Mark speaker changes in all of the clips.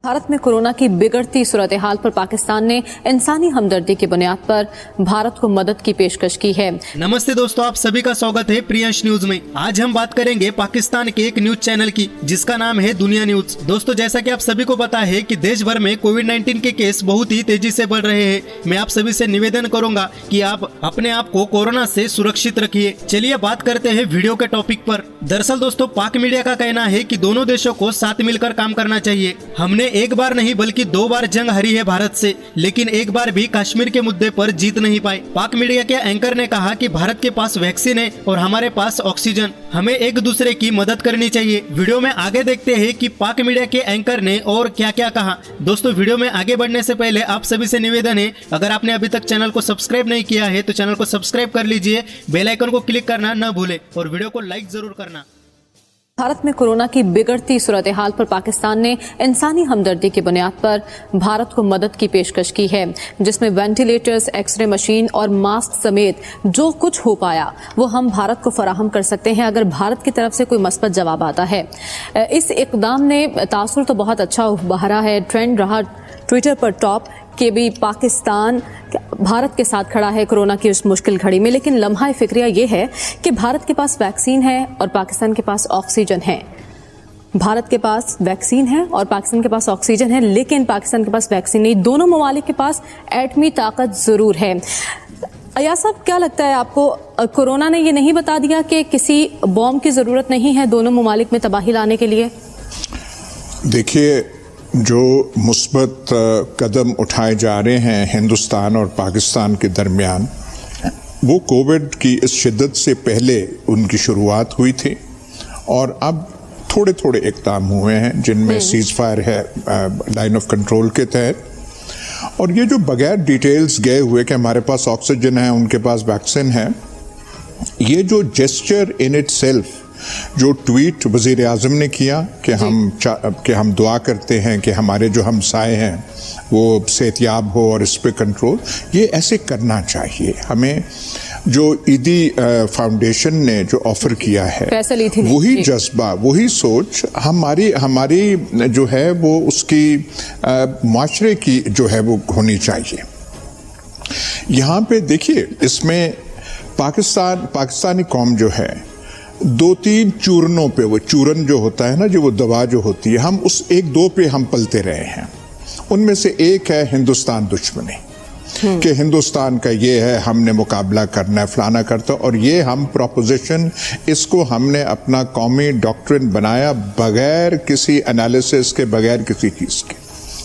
Speaker 1: भारत में कोरोना की बिगड़ती सूरत हाल पर पाकिस्तान ने इंसानी हमदर्दी की बुनियाद पर भारत को मदद की पेशकश की है।
Speaker 2: नमस्ते दोस्तों, आप सभी का स्वागत है प्रियांश न्यूज में। आज हम बात करेंगे पाकिस्तान के एक न्यूज चैनल की जिसका नाम है दुनिया न्यूज। दोस्तों, जैसा कि आप सभी को पता है कि देश भर में कोविड-19 के केस बहुत ही तेजी से बढ़ रहे हैं। मैं आप सभी से निवेदन करूंगा कि आप अपने आप को कोरोना से सुरक्षित रखिए। चलिए बात करते हैं वीडियो के टॉपिक पर। दरअसल दोस्तों, पाक मीडिया का कहना है कि दोनों देशों को साथ मिलकर काम करना चाहिए। हमने एक बार नहीं बल्कि 2 बार जंग हारी है भारत से, लेकिन एक बार भी कश्मीर के मुद्दे पर जीत नहीं पाए। पाक मीडिया के एंकर ने कहा कि भारत के पास वैक्सीन है और हमारे पास ऑक्सीजन, हमें एक दूसरे की मदद करनी चाहिए। वीडियो में आगे देखते हैं कि पाक मीडिया के एंकर ने और क्या क्या कहा। दोस्तों, वीडियो में आगे बढ़ने से पहले आप सभी से निवेदन है, अगर आपने अभी तक चैनल को सब्सक्राइब नहीं किया है तो चैनल को सब्सक्राइब कर लीजिए, बेल आइकन को क्लिक करना न भूले और वीडियो को लाइक जरूर करना।
Speaker 1: भारत में कोरोना की बिगड़ती सूरत हाल पर पाकिस्तान ने इंसानी हमदर्दी की बुनियाद पर भारत को मदद की पेशकश की है, जिसमें वेंटिलेटर्स, एक्सरे मशीन और मास्क समेत जो कुछ हो पाया वो हम भारत को फराहम कर सकते हैं अगर भारत की तरफ से कोई मस्बत जवाब आता है। इस इक़दाम ने तासुर तो बहुत अच्छा उभारा है। ट्रेंड रहा ट्विटर पर टॉप कि भी पाकिस्तान भारत के साथ खड़ा है कोरोना की उस मुश्किल घड़ी में, लेकिन लम्हा फिक्रिया ये है कि भारत के पास वैक्सीन है और पाकिस्तान के पास ऑक्सीजन है। भारत के पास वैक्सीन है और पाकिस्तान के पास ऑक्सीजन है, लेकिन पाकिस्तान के पास वैक्सीन नहीं। दोनों ममालिक के पास एटमी ताकत जरूर है। अयाज साहब, क्या लगता है आपको, कोरोना ने ये नहीं बता दिया कि किसी बॉम्ब की जरूरत नहीं है दोनों ममालिक में तबाही लाने के लिए?
Speaker 3: देखिए, जो मुस्बत कदम उठाए जा रहे हैं हिंदुस्तान और पाकिस्तान के दरमियान, वो कोविड की इस शिद्दत से पहले उनकी शुरुआत हुई थी और अब थोड़े थोड़े इक़दाम हुए हैं जिनमें सीज फायर है लाइन ऑफ कंट्रोल के तहत। और ये जो बगैर डिटेल्स गए हुए कि हमारे पास ऑक्सीजन है, उनके पास वैक्सीन है, ये जो जेस्चर इन इट सेल्फ, जो ट्वीट वज़ीर आज़म ने किया कि हम दुआ करते हैं कि हमारे जो हमसाए हैं वो सेहतियाब हो और इस पे कंट्रोल, ये ऐसे करना चाहिए। हमें जो ईदी फाउंडेशन ने जो ऑफर किया है, वही जज्बा, वही सोच हमारी जो है वो उसकी माशरे की जो है वो होनी चाहिए। यहाँ पे देखिए, इसमें पाकिस्तानी कौम जो है 2-3 चूरनों पे, वो चूरन जो होता है ना, जो वो दवा जो होती है, हम उस 1-2 पे हम पलते रहे हैं। उनमें से एक है हिंदुस्तान दुश्मनी, कि हिंदुस्तान का ये है, हमने मुकाबला करना है, फलाना करता, और ये हम प्रोपोजिशन, इसको हमने अपना कौमी डॉक्ट्रिन बनाया बगैर किसी एनालिसिस के, बगैर किसी चीज़ के।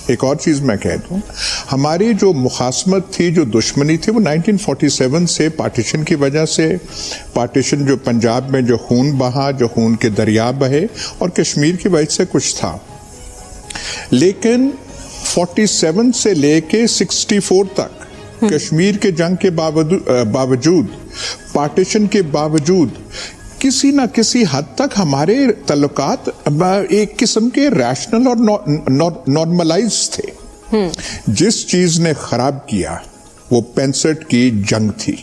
Speaker 3: एक और चीज़ मैं कह दूं, हमारी जो मुखासमत थी, जो दुश्मनी थी, वो 1947 से पार्टीशन की वजह से, पार्टीशन जो पंजाब में जो खून बहा, जो खून के दरिया बहे, और कश्मीर की वजह से कुछ था। लेकिन 47 से लेके 64 तक कश्मीर के जंग के बावजूद, पार्टीशन के बावजूद, किसी ना किसी हद तक हमारे तल्लुकात एक किस्म के रैशनल और नॉर्मलाइज थे। जिस चीज ने खराब किया वो 65 की जंग थी।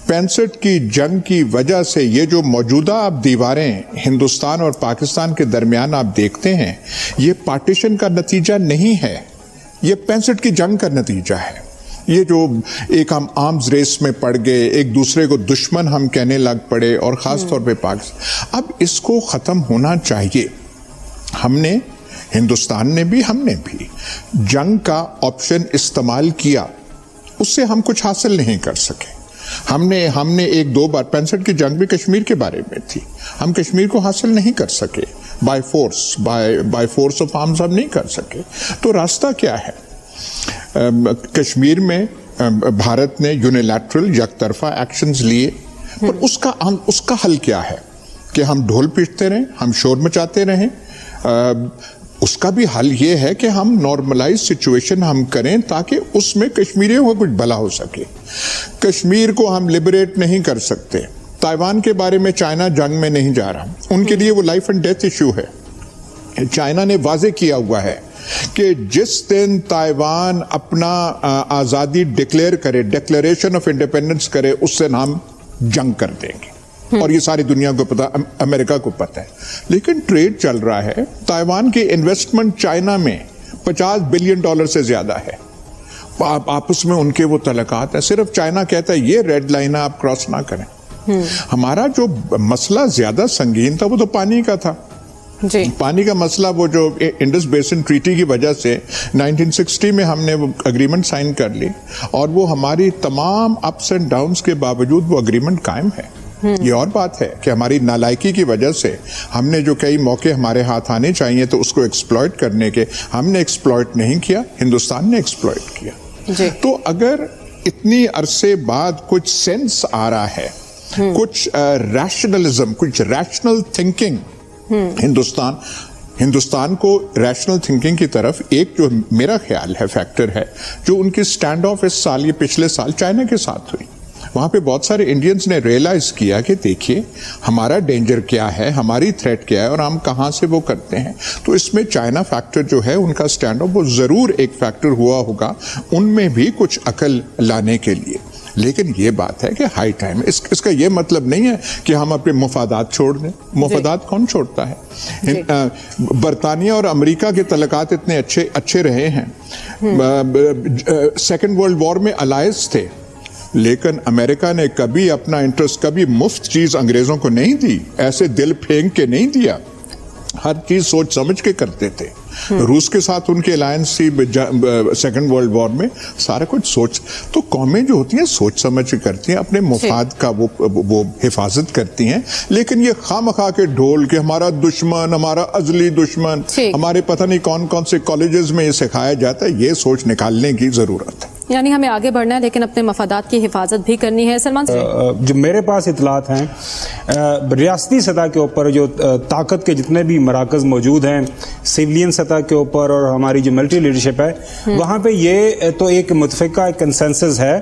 Speaker 3: 65 की जंग की वजह से ये जो मौजूदा आप दीवारें हिंदुस्तान और पाकिस्तान के दरमियान आप देखते हैं, ये पार्टीशन का नतीजा नहीं है, ये 65 की जंग का नतीजा है। ये जो एक हम आर्म्स रेस में पड़ गए, एक दूसरे को दुश्मन हम कहने लग पड़े, और ख़ास तौर पे पाकिस्तान, अब इसको ख़त्म होना चाहिए। हिंदुस्तान ने भी, हमने भी जंग का ऑप्शन इस्तेमाल किया, उससे हम कुछ हासिल नहीं कर सके। हमने 1-2 बार, 65 की जंग भी कश्मीर के बारे में थी, हम कश्मीर को हासिल नहीं कर सके, बाय फोर्स ऑफ आर्म्स हम नहीं कर सके। तो रास्ता क्या है? कश्मीर में भारत ने यूनिलैटरल, यकतरफा एक्शंस लिए, पर उसका हल क्या है? कि हम ढोल पीटते रहें, हम शोर मचाते रहें? उसका भी हल ये है कि हम नॉर्मलाइज सिचुएशन हम करें ताकि उसमें कश्मीरियों को कुछ भला हो सके। कश्मीर को हम लिबरेट नहीं कर सकते। ताइवान के बारे में चाइना जंग में नहीं जा रहा, उनके लिए वो लाइफ एंड डेथ इश्यू है। चाइना ने वाजे किया हुआ है कि जिस दिन ताइवान अपना आज़ादी डिक्लेयर करे, डिक्लेरेशन ऑफ इंडिपेंडेंस करे, उस दिन हम जंग कर देंगे। और ये सारी दुनिया को पता, अमेरिका को पता है। लेकिन ट्रेड चल रहा है, ताइवान की इन्वेस्टमेंट चाइना में $50 बिलियन से ज्यादा है। आपस में उनके वो तलकात है। सिर्फ चाइना कहता है ये रेड लाइन है, आप क्रॉस ना करें। हमारा जो मसला ज्यादा संगीन था वो तो पानी का था
Speaker 1: जी।
Speaker 3: पानी का मसला, वो जो इंडस बेसिन ट्रीटी की वजह से 1960 में हमने वो अग्रीमेंट साइन कर ली, और वो हमारी तमाम अप्स एंड डाउन्स के बावजूद वो अग्रीमेंट कायम है। ये और बात है कि हमारी नालायकी की वजह से हमने जो कई मौके हमारे हाथ आने चाहिए तो उसको एक्सप्लॉइट करने के, हमने एक्सप्लॉइट नहीं किया, हिंदुस्तान ने एक्सप्लॉइट किया जी। तो अगर इतनी अरसे बाद कुछ सेंस आ रहा है, कुछ रैशनलिज्म, कुछ रैशनल थिंकिंग, हिंदुस्तान को रैशनल थिंकिंग की तरफ, एक जो मेरा ख्याल है फैक्टर है, जो उनकी स्टैंड ऑफ इस साल, ये पिछले साल चाइना के साथ हुई, वहां पे बहुत सारे इंडियंस ने रियलाइज किया कि देखिए हमारा डेंजर क्या है, हमारी थ्रेट क्या है और हम कहां से वो करते हैं। तो इसमें चाइना फैक्टर जो है, उनका स्टैंड ऑफ, वो जरूर एक फैक्टर हुआ होगा उनमें भी कुछ अकल लाने के लिए। लेकिन ये बात है कि हाई टाइम, इसका ये मतलब नहीं है कि हम अपने मुफादात छोड़ दें। मुफादात कौन छोड़ता है? बरतानिया और अमेरिका के तलकात इतने अच्छे रहे हैं। सेकेंड वर्ल्ड वॉर में अलायंस थे, लेकिन अमेरिका ने कभी अपना इंटरेस्ट, कभी मुफ्त चीज अंग्रेजों को नहीं दी, ऐसे दिल फेंक के नहीं दिया, हर चीज सोच समझ के करते थे। रूस के साथ उनकी अलायंस थी सेकंड वर्ल्ड वॉर में, सारा कुछ सोच, तो कौमें जो होती हैं सोच समझ के करती हैं, अपने मुफाद का वो हिफाजत करती हैं। लेकिन ये खामखा के ढोल के हमारा दुश्मन, हमारा अजली दुश्मन, हमारे पता नहीं कौन कौन से कॉलेजेस में ये सिखाया जाता है, ये सोच निकालने की जरूरत है।
Speaker 1: यानी हमें आगे बढ़ना है लेकिन अपने मफादात की हिफाजत भी करनी है। सलमान
Speaker 4: जो मेरे पास इतलात हैं, रियासती सतह के ऊपर जो ताकत के जितने भी मराकज़ मौजूद हैं, सिविलियन सतह के ऊपर और हमारी जो मिलिट्री लीडरशिप है, वहाँ पे ये तो एक मुतफ़िका कंसेंसस है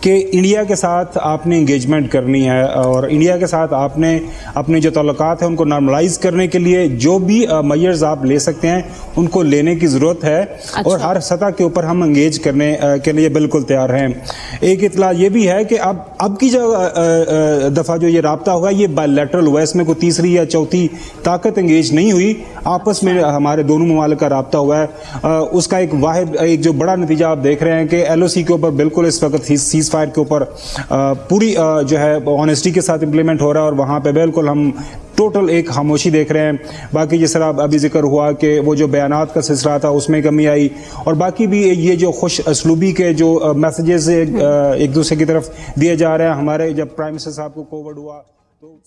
Speaker 4: कि इंडिया के साथ आपने इंगेजमेंट करनी है और इंडिया के साथ आपने अपने जो ताल्लुकात हैं उनको नॉर्मलाइज करने के लिए जो भी मेजर्स आप ले सकते हैं उनको लेने की ज़रूरत है। अच्छा। और हर सतह के ऊपर हम इंगेज करने के लिए बिल्कुल तैयार हैं। एक इतला ये भी है कि अब की जो दफ़ा जो ये राब्ता हुआ ये बायलैटरल हुआ, इसमें कोई तीसरी या चौथी ताकत इंगेज नहीं हुई, आपस में हमारे दोनों ममालिक का राब्ता हुआ है। उसका एक वाहिद, एक जो बड़ा नतीजा आप देख रहे हैं कि LOC के ऊपर बिल्कुल इस वक्त सीज फायर के ऊपर पूरी जो है ऑनेस्टी के साथ इंप्लीमेंट हो रहा है और वहां पे बिल्कुल हम टोटल एक खामोशी देख रहे हैं। बाकी जिस तरह अभी जिक्र हुआ कि वो जो बयानात का सिलसिला था उसमें कमी आई, और बाकी भी ये जो खुश असलूबी के जो मैसेजेस एक दूसरे की तरफ दिए जा रहे हैं। हमारे जब प्राइम मिनिस्टर साहब को कोविड हुआ तो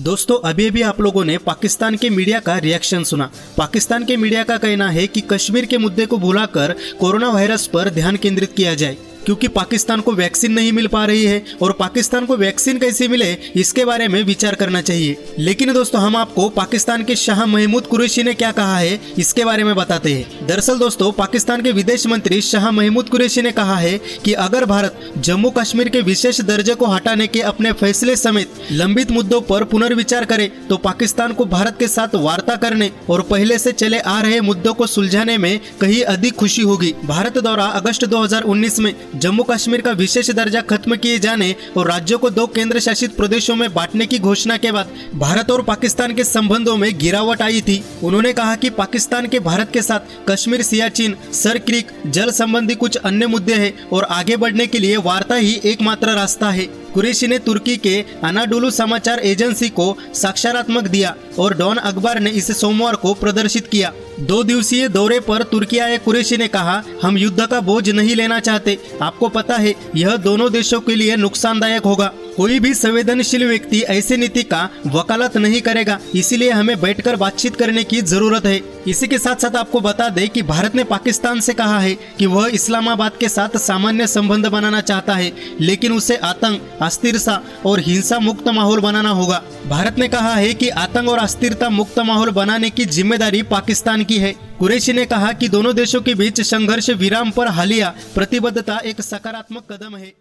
Speaker 2: दोस्तों अभी आप लोगों ने पाकिस्तान के मीडिया का रिएक्शन सुना। पाकिस्तान के मीडिया का कहना है कि कश्मीर के मुद्दे को भुलाकर कोरोना वायरस पर ध्यान केंद्रित किया जाए, क्योंकि पाकिस्तान को वैक्सीन नहीं मिल पा रही है और पाकिस्तान को वैक्सीन कैसे मिले इसके बारे में विचार करना चाहिए। लेकिन दोस्तों हम आपको पाकिस्तान के शाह महमूद कुरैशी ने क्या कहा है इसके बारे में बताते हैं। दरअसल दोस्तों पाकिस्तान के विदेश मंत्री शाह महमूद कुरैशी ने कहा है कि अगर भारत जम्मू कश्मीर के विशेष दर्जे को हटाने के अपने फैसले समेत लंबित मुद्दों पर पुनर्विचार करे तो पाकिस्तान को भारत के साथ वार्ता करने और पहले से चले आ रहे मुद्दों को सुलझाने में कहीं अधिक खुशी होगी। भारत द्वारा अगस्त 2019 में जम्मू कश्मीर का विशेष दर्जा खत्म किए जाने और राज्यों को 2 केंद्र शासित प्रदेशों में बांटने की घोषणा के बाद भारत और पाकिस्तान के संबंधों में गिरावट आई थी। उन्होंने कहा कि पाकिस्तान के भारत के साथ कश्मीर, सियाचिन, सर क्रीक, जल संबंधी कुछ अन्य मुद्दे हैं और आगे बढ़ने के लिए वार्ता ही एकमात्र रास्ता है। कुरैशी ने तुर्की के अनाडोलू समाचार एजेंसी को साक्षात्कार दिया और डॉन अखबार ने इसे सोमवार को प्रदर्शित किया। 2 दिवसीय दौरे पर तुर्की आए कुरैशी ने कहा, हम युद्ध का बोझ नहीं लेना चाहते। आपको पता है यह दोनों देशों के लिए नुकसानदायक होगा। कोई भी संवेदनशील व्यक्ति ऐसी नीति का वकालत नहीं करेगा, इसीलिए हमें बैठकर बातचीत करने की जरूरत है। इसी के साथ साथ आपको बता दें कि भारत ने पाकिस्तान से कहा है कि वह इस्लामाबाद के साथ सामान्य संबंध बनाना चाहता है, लेकिन उसे आतंक, अस्थिरता और हिंसा मुक्त माहौल बनाना होगा। भारत ने कहा है कि आतंक और अस्थिरता मुक्त माहौल बनाने की जिम्मेदारी पाकिस्तान की है। कुरैशी ने कहा कि दोनों देशों के बीच संघर्ष विराम पर हालिया प्रतिबद्धता एक सकारात्मक कदम है।